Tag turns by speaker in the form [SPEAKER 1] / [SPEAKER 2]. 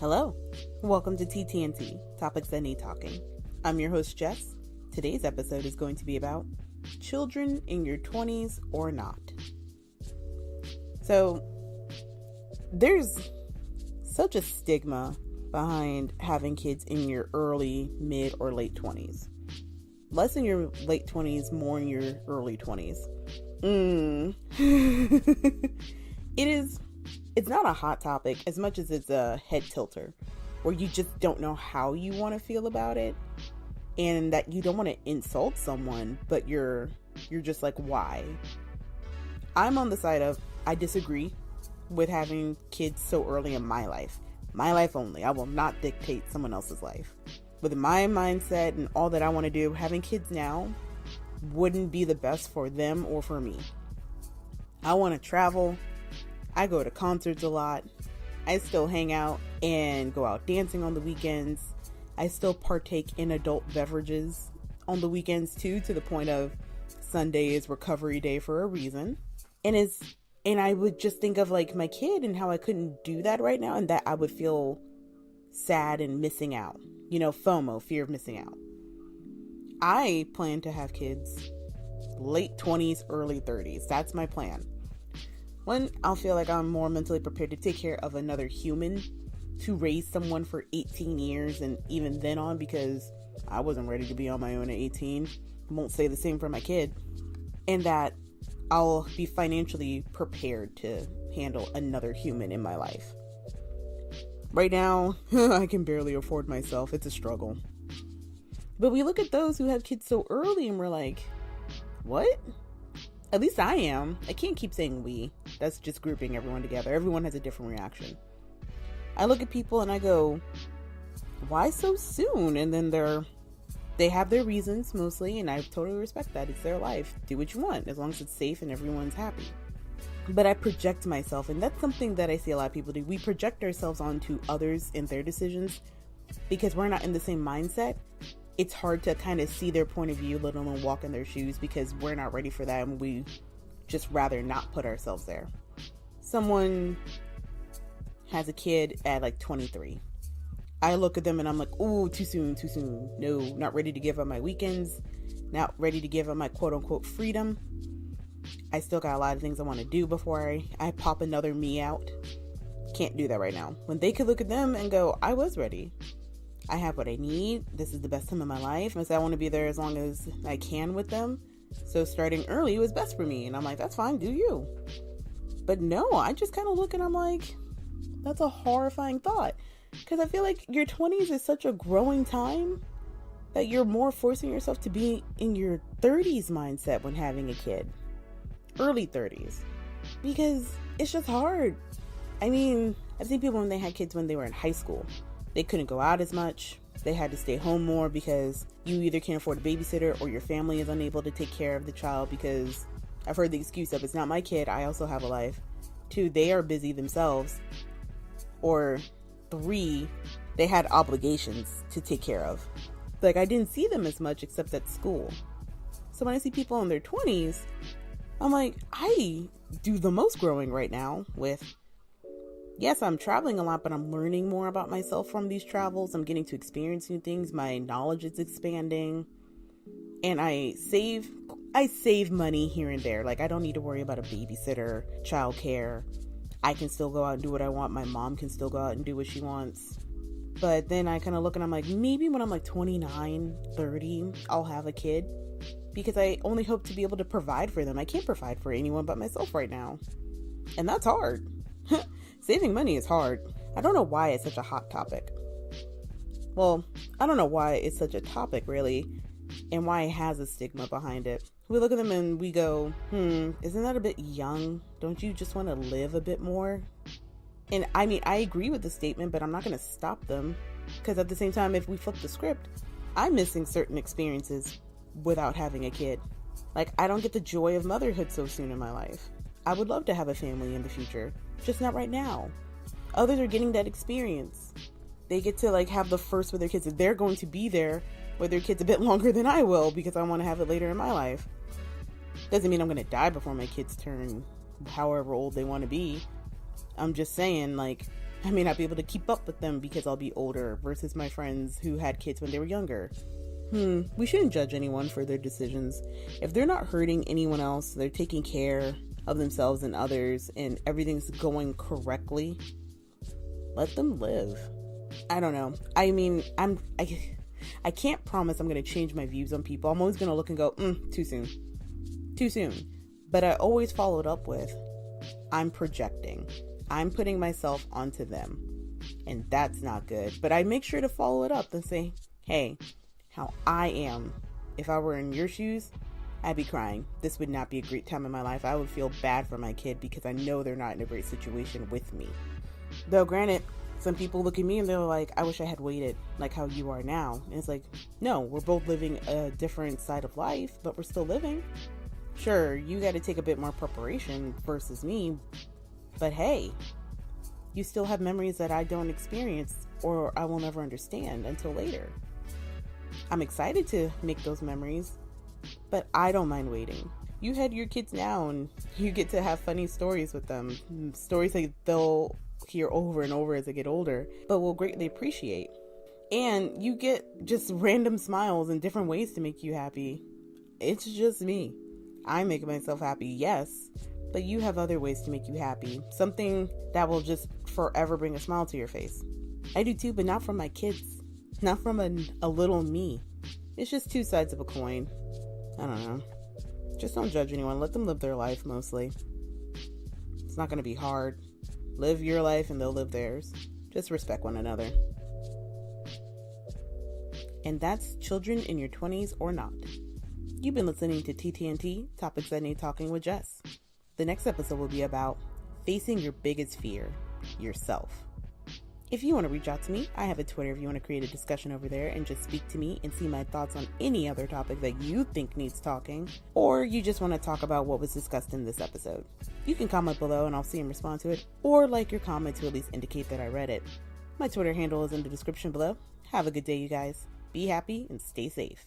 [SPEAKER 1] Hello, welcome to TTNT, Topics That Need Talking. I'm your host, Jess. Today's episode is going to be about children in your 20s or not. So, there's such a stigma behind having kids in your early, mid, or late 20s. Less in your late 20s, more in your early 20s. It's not a hot topic as much as it's a head tilter where you just don't know how you want to feel about it, and that you don't want to insult someone, but you're just like, why? I'm on the side of, I disagree with having kids so early in my life only. I will not dictate someone else's life. With my mindset and all that I want to do, having kids now wouldn't be the best for them or for me. I want to travel. I go to concerts a lot. I still hang out and go out dancing on the weekends. I still partake in adult beverages on the weekends too, to the point of Sunday is recovery day for a reason. And I would just think of like my kid and how I couldn't do that right now, and that I would feel sad and missing out. FOMO, fear of missing out. I plan to have kids late 20s, early 30s. That's my plan. One, I'll feel like I'm more mentally prepared to take care of another human, to raise someone for 18 years and even then on, because I wasn't ready to be on my own at 18. Won't say the same for my kid. And that I'll be financially prepared to handle another human in my life. Right now, I can barely afford myself. It's a struggle. But we look at those who have kids so early and we're like, what? At least I am. I can't keep saying we. That's just grouping everyone together. Everyone has a different reaction. I look at people and I go, why so soon? And then they have their reasons mostly, and I totally respect that. It's their life. Do what you want, as long as it's safe and everyone's happy. But I project myself, and that's something that I see a lot of people do. We project ourselves onto others and their decisions because we're not in the same mindset. It's hard to kind of see their point of view, let alone walk in their shoes, because we're not ready for that, and we just rather not put ourselves there. Someone has a kid at like 23. I look at them and I'm like, ooh, too soon. No, not ready to give up my weekends. Not ready to give up my quote unquote freedom. I still got a lot of things I want to do before I pop another me out. Can't do that right now. When they could look at them and go, I was ready. I have what I need. This is the best time of my life. And so I want to be there as long as I can with them. So starting early was best for me. And I'm like, that's fine. Do you? But no, I just kind of look and I'm like, that's a horrifying thought. Because I feel like your 20s is such a growing time that you're more forcing yourself to be in your 30s mindset when having a kid. Early 30s. Because it's just hard. I mean, I've seen people when they had kids when they were in high school. They couldn't go out as much. They had to stay home more because you either can't afford a babysitter or your family is unable to take care of the child, because I've heard the excuse of, it's not my kid, I also have a life. 2, they are busy themselves. Or 3, they had obligations to take care of. Like, I didn't see them as much except at school. So when I see people in their 20s, I'm like, I do the most growing right now with, yes, I'm traveling a lot, but I'm learning more about myself from these travels. I'm getting to experience new things. My knowledge is expanding. And I save money here and there. Like, I don't need to worry about a babysitter, childcare. I can still go out and do what I want. My mom can still go out and do what she wants. But then I kind of look and I'm like, maybe when I'm like 29, 30, I'll have a kid. Because I only hope to be able to provide for them. I can't provide for anyone but myself right now. And that's hard. Saving money is hard. I don't know why it's such a hot topic. Well, I don't know why it's such a topic, really, and why it has a stigma behind it. We look at them and we go, isn't that a bit young? Don't you just want to live a bit more? And I mean, I agree with the statement, but I'm not going to stop them. Because at the same time, if we flip the script, I'm missing certain experiences without having a kid. Like, I don't get the joy of motherhood so soon in my life. I would love to have a family in the future. Just not right now. Others are getting that experience. They get to like have the first with their kids. They're going to be there with their kids a bit longer than I will, because I want to have it later in my life. Doesn't mean I'm going to die before my kids turn however old they want to be. I'm just saying, like, I may not be able to keep up with them because I'll be older versus my friends who had kids when they were younger. We shouldn't judge anyone for their decisions. If they're not hurting anyone else, they're taking care of themselves and others, and everything's going correctly, let them live. I don't know. I mean, I can't promise I'm going to change my views on people. I'm always going to look and go, too soon. Too soon. But I always follow it up with, I'm projecting. I'm putting myself onto them. And that's not good. But I make sure to follow it up and say, hey, how I am. If I were in your shoes, I'd be crying. This would not be a great time in my life. I would feel bad for my kid because I know they're not in a great situation with me. Though granted, some people look at me and they're like, I wish I had waited like how you are now. And it's like, no, we're both living a different side of life, but we're still living. Sure, you got to take a bit more preparation versus me, but hey, you still have memories that I don't experience or I will never understand until later. I'm excited to make those memories, but I don't mind waiting. You had your kids now and you get to have funny stories with them. Stories that they'll hear over and over as they get older, but will greatly appreciate. And you get just random smiles and different ways to make you happy. It's just me. I make myself happy, yes, but you have other ways to make you happy. Something that will just forever bring a smile to your face. I do too, but not from my kids. Not from a little me. It's just two sides of a coin. I don't know. Just don't judge anyone. Let them live their life mostly. It's not going to be hard. Live your life and they'll live theirs. Just respect one another. And that's Children in Your 20s or Not. You've been listening to TTNT, Topics That Need Talking with Jess. The next episode will be about facing your biggest fear, yourself. If you want to reach out to me, I have a Twitter if you want to create a discussion over there and just speak to me and see my thoughts on any other topic that you think needs talking, or you just want to talk about what was discussed in this episode. You can comment below and I'll see and respond to it, or like your comment to at least indicate that I read it. My Twitter handle is in the description below. Have a good day, you guys. Be happy and stay safe.